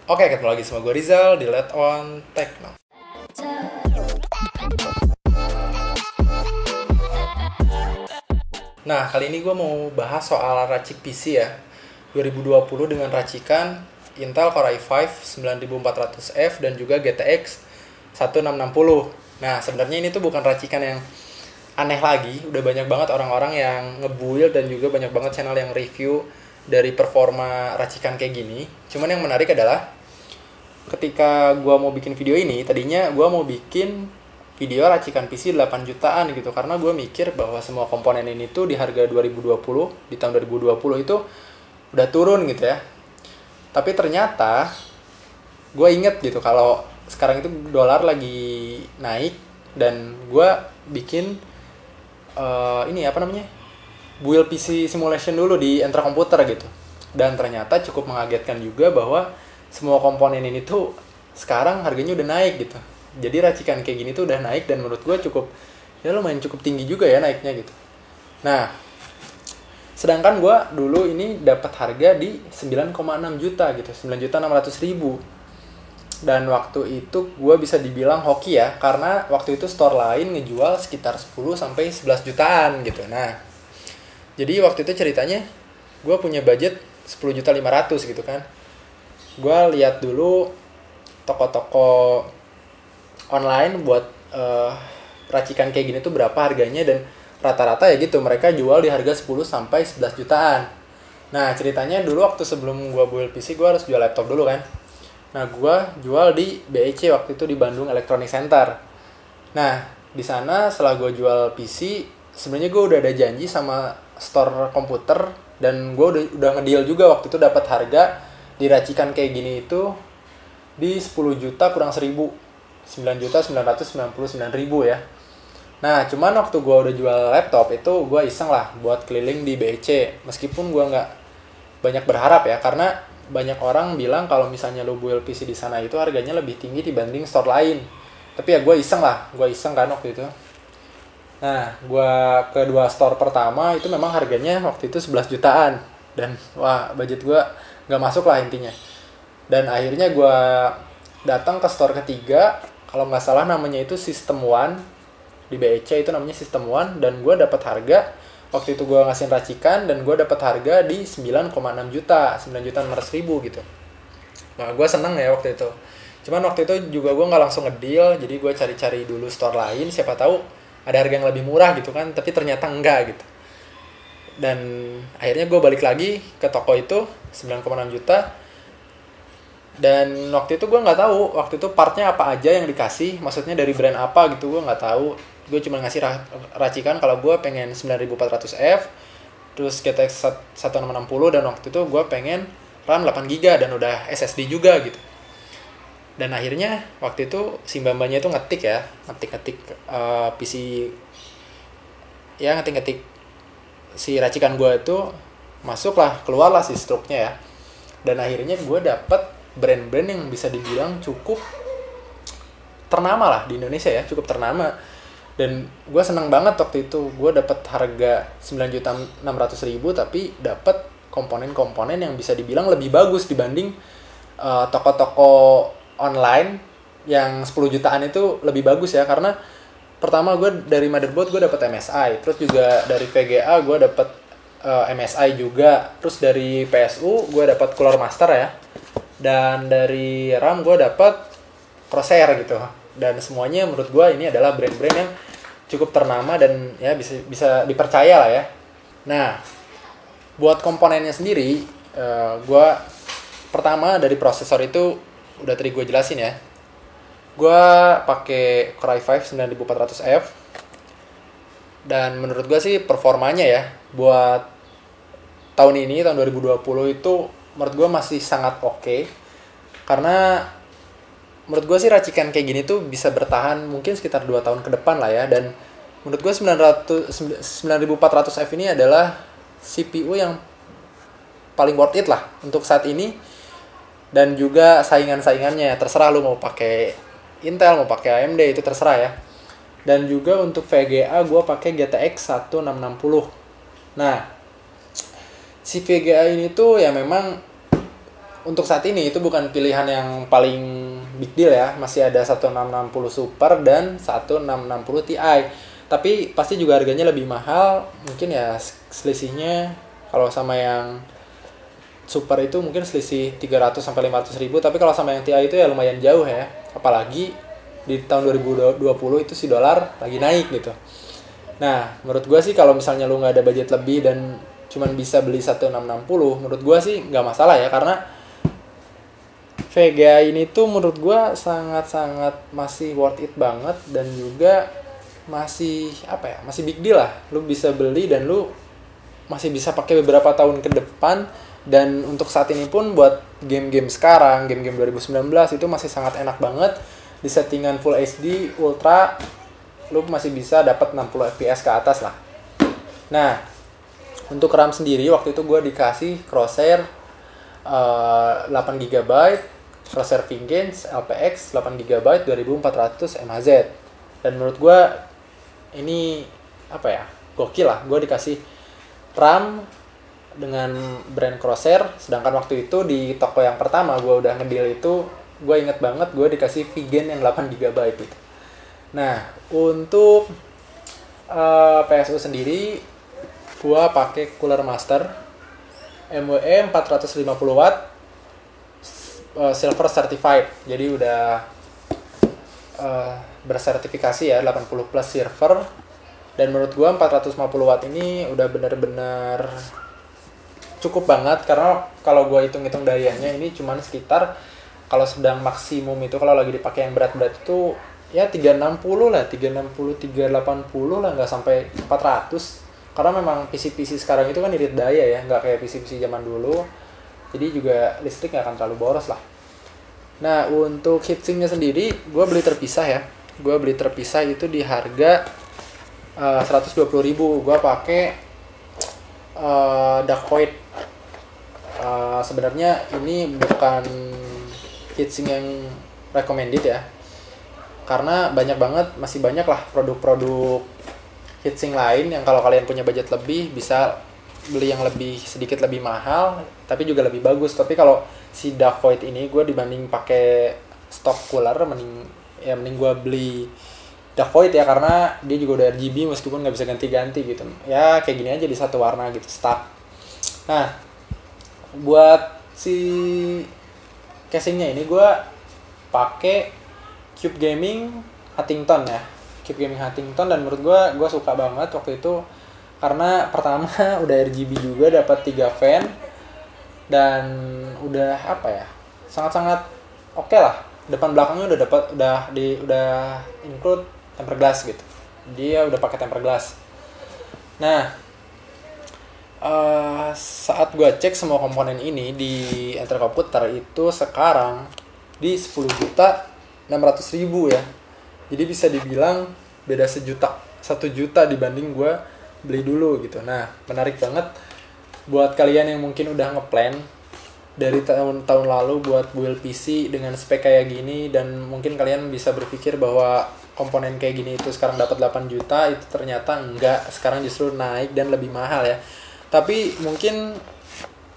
Oke, ketemu lagi sama gue Rizal di Let On Techno. Nah, kali ini gue mau bahas soal racik PC ya. 2020 dengan racikan Intel Core i5 9400F dan juga GTX 1660. Nah, sebenarnya ini tuh bukan racikan yang aneh lagi. Udah banyak banget orang-orang yang nge-build dan juga banyak banget channel yang review dari performa racikan kayak gini. Cuman yang menarik adalah ketika gue mau bikin video ini, tadinya gue mau bikin video racikan PC 8 jutaan gitu, karena gue mikir bahwa semua komponen ini tuh di harga 2020, di tahun 2020 itu udah turun gitu ya. Tapi ternyata gue inget gitu kalau sekarang itu dolar lagi naik, dan gue bikin build PC simulation dulu di Entra Komputer gitu. Dan ternyata cukup mengagetkan juga bahwa semua komponen ini tuh sekarang harganya udah naik gitu. Jadi racikan kayak gini tuh udah naik, dan menurut gue lumayan cukup tinggi juga ya naiknya gitu. Nah, sedangkan gue dulu ini dapat harga di 9,6 juta gitu, 9.600.000. Dan waktu itu gue bisa dibilang hoki ya, karena waktu itu store lain ngejual sekitar 10 sampai 11 jutaan gitu. Nah, jadi waktu itu ceritanya gue punya budget 10.500.000 gitu kan. Gue lihat dulu toko-toko online buat racikan kayak gini tuh berapa harganya, dan rata-rata ya gitu mereka jual di harga 10 sampai 11 jutaan. Nah, ceritanya dulu waktu sebelum gue build PC, gue harus jual laptop dulu kan. Nah, gue jual di BEC waktu itu, di Bandung Electronic Center. Nah, di sana setelah gue jual PC, sebenarnya gue udah ada janji sama store komputer, dan gue udah ngedeal juga waktu itu dapat harga di racikan kayak gini itu di 10 juta kurang 1.000, 9.999.000 ya. Nah, cuman waktu gue udah jual laptop itu, gue iseng lah buat keliling di BEC. Meskipun gue nggak banyak berharap ya, karena banyak orang bilang kalau misalnya lo build PC di sana itu harganya lebih tinggi dibanding store lain. Tapi ya gue iseng kan waktu itu. Nah, gue ke dua store pertama itu memang harganya waktu itu 11 jutaan. Dan wah, budget gue nggak masuk lah intinya. Dan akhirnya gue datang ke store ketiga, kalau nggak salah namanya itu System One, di BEC itu namanya System One, dan gue dapat harga waktu itu gue ngasihin racikan, dan gue dapat harga di 9,6 juta, 9.600.000 gitu. Nah, gue seneng ya waktu itu. Cuman waktu itu juga gue nggak langsung ngedeal, jadi gue cari-cari dulu store lain, siapa tahu ada harga yang lebih murah gitu kan, tapi ternyata enggak gitu. Dan akhirnya gue balik lagi ke toko itu 9,6 juta. Dan waktu itu gue nggak tahu waktu itu partnya apa aja yang dikasih, maksudnya dari brand apa gitu, gue nggak tahu. Gue cuma ngasih racikan kalau gue pengen 9400F, terus GTX 1660, dan waktu itu gue pengen RAM 8GB dan udah SSD juga gitu. Dan akhirnya waktu itu si mbak-mbaknya itu ngetik PC ya, ngetik si racikan gue itu, keluarlah si struknya ya. Dan akhirnya gue dapet brand-brand yang bisa dibilang cukup ternama lah di Indonesia ya, cukup ternama. Dan gue seneng banget waktu itu, gue dapet harga 9.600.000 tapi dapet komponen-komponen yang bisa dibilang lebih bagus dibanding toko-toko online yang 10 jutaan itu lebih bagus ya. Karena pertama gue dari motherboard gue dapet MSI, terus juga dari VGA gue dapet MSI juga, terus dari PSU gue dapet Cooler Master ya, dan dari RAM gue dapet Crosshair gitu. Dan semuanya menurut gue ini adalah brand-brand yang cukup ternama dan ya bisa dipercaya lah ya. Nah, buat komponennya sendiri, gue pertama dari prosesor itu udah tadi gue jelasin ya. Gue pakai Core i5 9400F, dan menurut gue sih performanya ya buat tahun 2020 itu menurut gue masih sangat oke. Karena menurut gue sih racikan kayak gini tuh bisa bertahan mungkin sekitar 2 tahun ke depan lah ya. Dan menurut gue 9400F ini adalah CPU yang paling worth it lah untuk saat ini. Dan juga saingan-saingannya, terserah lu mau pakai Intel, mau pakai AMD, itu terserah ya. Dan juga untuk VGA gue pakai GTX 1660. Nah, si VGA ini tuh ya memang untuk saat ini itu bukan pilihan yang paling big deal ya. Masih ada 1660 Super dan 1660 Ti. Tapi pasti juga harganya lebih mahal. Mungkin ya selisihnya kalau sama yang Super itu mungkin selisih 300 sampai 500 ribu. Tapi kalau sama yang Ti itu ya lumayan jauh ya. Apalagi di tahun 2020 itu si dolar lagi naik gitu. Nah, menurut gue sih kalau misalnya lu nggak ada budget lebih dan cuman bisa beli 1660, menurut gue sih nggak masalah ya, karena Vega ini tuh menurut gue sangat-sangat masih worth it banget, dan juga masih apa ya, masih big deal lah. Lu bisa beli dan lu masih bisa pakai beberapa tahun ke depan. Dan untuk saat ini pun buat game-game sekarang, game-game 2019 itu masih sangat enak banget. Di settingan Full HD Ultra lu masih bisa dapat 60 fps ke atas lah. Nah, untuk RAM sendiri waktu itu gue dikasih Crosshair 8GB, Crosshair Vengeance LPX 8GB 2400 mHz. Dan menurut gue ini apa ya, gokil lah. Gue dikasih RAM dengan brand Crosshair, sedangkan waktu itu di toko yang pertama gue udah ngedeal itu, gue inget banget gue dikasih Vengeance yang 8GB gitu. Nah, untuk PSU sendiri gua pakai Cooler Master MWE 450 watt Silver Certified. Jadi udah bersertifikasi ya 80 plus silver. Dan menurut gua 450 watt ini udah bener-bener cukup banget, karena kalau gua hitung-hitung dayanya ini cuman sekitar, kalau sedang maksimum itu kalau lagi dipakai yang berat-berat itu ya 360 lah, 360 380 lah, nggak sampai 400. Karena memang PC-PC sekarang itu kan irit daya ya, nggak kayak PC-PC zaman dulu. Jadi juga listrik nggak akan terlalu boros lah. Nah, untuk heatsinknya sendiri, gue beli terpisah ya. Gue beli terpisah itu di harga 120.000. Gue pakai Dark Void. Sebenarnya ini bukan heatsink yang recommended ya. Karena masih banyak lah produk-produk heatsink lain yang kalau kalian punya budget lebih bisa beli yang sedikit lebih mahal tapi juga lebih bagus. Tapi kalau si Dark Void ini gue dibanding pakai stock cooler mending gue beli Dark Void ya, karena dia juga udah RGB meskipun nggak bisa ganti-ganti gitu ya, kayak gini aja di satu warna gitu stuck. Nah, buat si casingnya ini gue pakai Cube Gaming Huntington ya, Cube Gaming Huntington. Dan menurut gue suka banget waktu itu karena pertama udah RGB juga, dapat 3 fan, dan udah apa ya, sangat-sangat oke lah. Depan belakangnya udah include tempered glass gitu, dia udah pakai tempered glass. Nah, saat gue cek semua komponen ini di Enter Computer itu sekarang di 10.600.000 ya. Jadi bisa dibilang beda 1 juta dibanding gue beli dulu gitu. Nah, menarik banget buat kalian yang mungkin udah ngeplan dari tahun lalu buat build PC dengan spek kayak gini, dan mungkin kalian bisa berpikir bahwa komponen kayak gini itu sekarang dapat 8 juta, itu ternyata enggak, sekarang justru naik dan lebih mahal ya. Tapi mungkin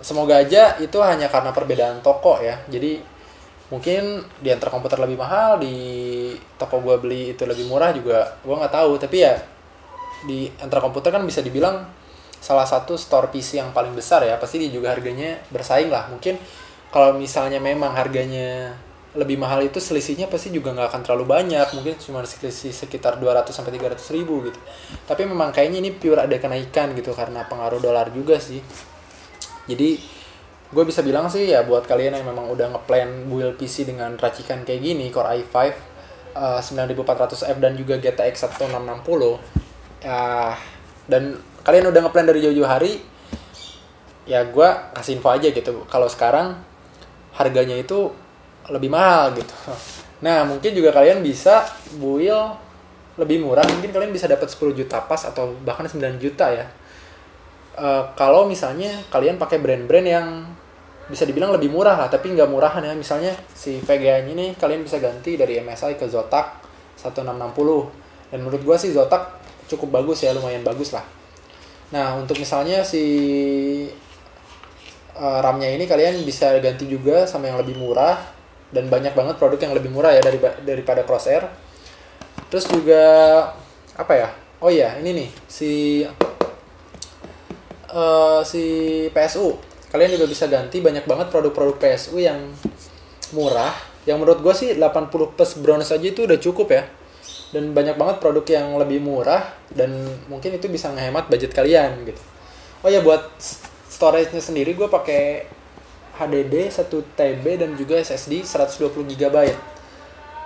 semoga aja itu hanya karena perbedaan toko ya. Jadi mungkin di Enter Computer lebih mahal, di toko gue beli itu lebih murah juga, gue nggak tahu. Tapi ya di Enter Computer kan bisa dibilang salah satu store PC yang paling besar ya, pasti dia juga harganya bersaing lah. Mungkin kalau misalnya memang harganya lebih mahal itu selisihnya pasti juga nggak akan terlalu banyak, mungkin cuma selisih sekitar 200-300 ribu gitu. Tapi memang kayaknya ini pure ada kenaikan gitu karena pengaruh dolar juga sih. Jadi gue bisa bilang sih ya, buat kalian yang memang udah ngeplan build PC dengan racikan kayak gini, Core i5 9400F dan juga GTX 1660 ya, dan kalian udah ngeplan dari jauh-jauh hari, ya gue kasih info aja gitu, kalau sekarang harganya itu lebih mahal gitu. Nah, mungkin juga kalian bisa build lebih murah, mungkin kalian bisa dapat 10 juta pas atau bahkan 9 juta ya. Kalau misalnya kalian pakai brand-brand yang bisa dibilang lebih murah lah, tapi nggak murahan ya. Misalnya si VGA ini kalian bisa ganti dari MSI ke Zotac 1660, dan menurut gue sih Zotac cukup bagus ya, lumayan bagus lah. Nah, untuk misalnya si RAM-nya ini kalian bisa ganti juga sama yang lebih murah, dan banyak banget produk yang lebih murah ya daripada Crosshair. Terus juga apa ya? Oh iya, ini nih si PSU. Kalian juga bisa ganti banyak banget produk-produk PSU yang murah. Yang menurut gue sih 80 plus bronze aja itu udah cukup ya. Dan banyak banget produk yang lebih murah dan mungkin itu bisa ngehemat budget kalian gitu. Oh ya, buat storage-nya sendiri gue pakai HDD 1 TB dan juga SSD 120 GB.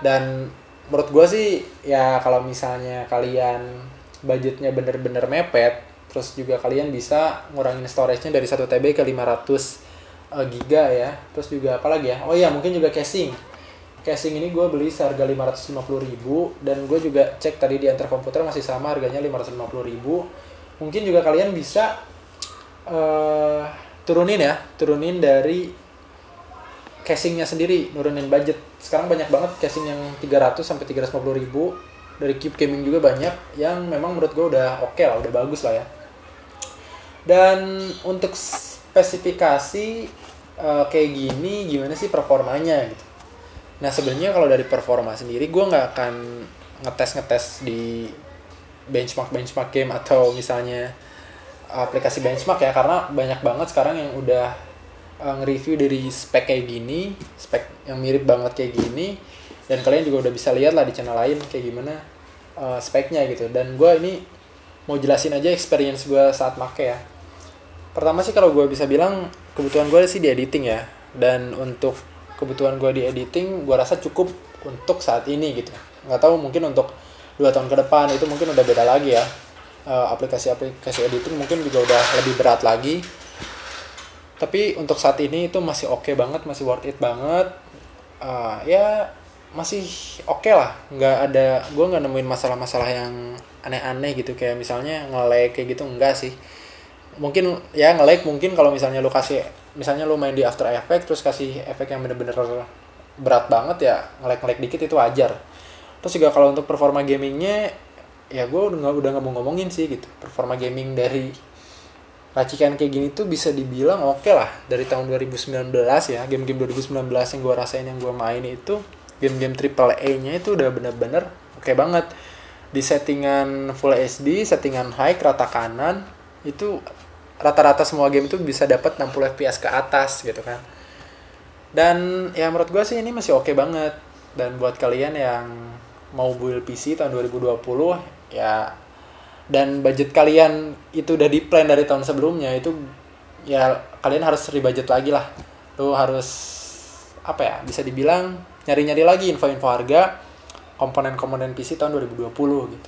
Dan menurut gue sih ya kalau misalnya kalian budgetnya bener-bener mepet, terus juga kalian bisa ngurangin storage-nya dari 1 TB ke 500 GB ya. Terus juga apa lagi ya? Oh iya, mungkin juga casing. Casing ini gue beli seharga 550.000 dan gue juga cek tadi di Antar Komputer masih sama harganya 550.000. Mungkin juga kalian bisa turunin dari casingnya sendiri, nurunin budget. Sekarang banyak banget casing yang 300 sampai 350.000. Dari Cube Gaming juga banyak yang memang menurut gue udah oke lah, udah bagus lah ya. Dan untuk spesifikasi kayak gini, gimana sih performanya gitu. Nah sebenarnya kalau dari performa sendiri gue nggak akan ngetes di benchmark game atau misalnya aplikasi benchmark ya, karena banyak banget sekarang yang udah nge-review dari spek kayak gini, spek yang mirip banget kayak gini, dan kalian juga udah bisa lihat lah di channel lain kayak gimana speknya gitu. Dan gue ini mau jelasin aja experience gue saat make ya. Pertama sih kalau gue bisa bilang kebutuhan gue sih di editing ya, dan untuk kebutuhan gue di editing gue rasa cukup untuk saat ini gitu. Nggak tahu mungkin untuk 2 tahun ke depan itu mungkin udah beda lagi ya. Aplikasi editing mungkin juga udah lebih berat lagi. Tapi untuk saat ini itu masih oke banget, masih worth it banget. Ya masih oke lah. Gue nggak nemuin masalah-masalah yang aneh-aneh gitu, kayak misalnya nge-lag kayak gitu, enggak sih. Mungkin ya nge-lag mungkin kalau misalnya lu main di After Effects terus kasih efek yang bener-bener berat banget ya, nge-lag dikit itu wajar. Terus juga kalau untuk performa gamingnya ya gue udah nggak mau ngomongin sih gitu. Performa gaming dari racikan kayak gini tuh bisa dibilang oke lah. Dari tahun 2019 ya, game-game 2019 yang gue rasain, yang gue main itu game-game AAA-nya itu udah bener-bener oke banget. Di settingan Full HD, settingan high, rata kanan, itu rata-rata semua game itu bisa dapat 60 fps ke atas gitu kan. Dan ya menurut gue sih ini masih oke banget. Dan buat kalian yang mau build PC tahun 2020 ya, dan budget kalian itu udah di plan dari tahun sebelumnya, itu ya kalian harus rebudget lagi lah. Lu harus apa ya, bisa dibilang nyari-nyari lagi info-info harga komponen-komponen PC tahun 2020 gitu.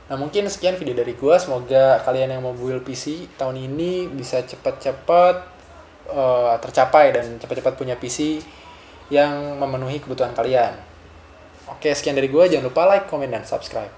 Nah mungkin sekian video dari gue. Semoga kalian yang mau build PC tahun ini bisa cepat-cepat tercapai dan cepat-cepat punya PC yang memenuhi kebutuhan kalian. Oke, sekian dari gue. Jangan lupa like, comment, dan subscribe.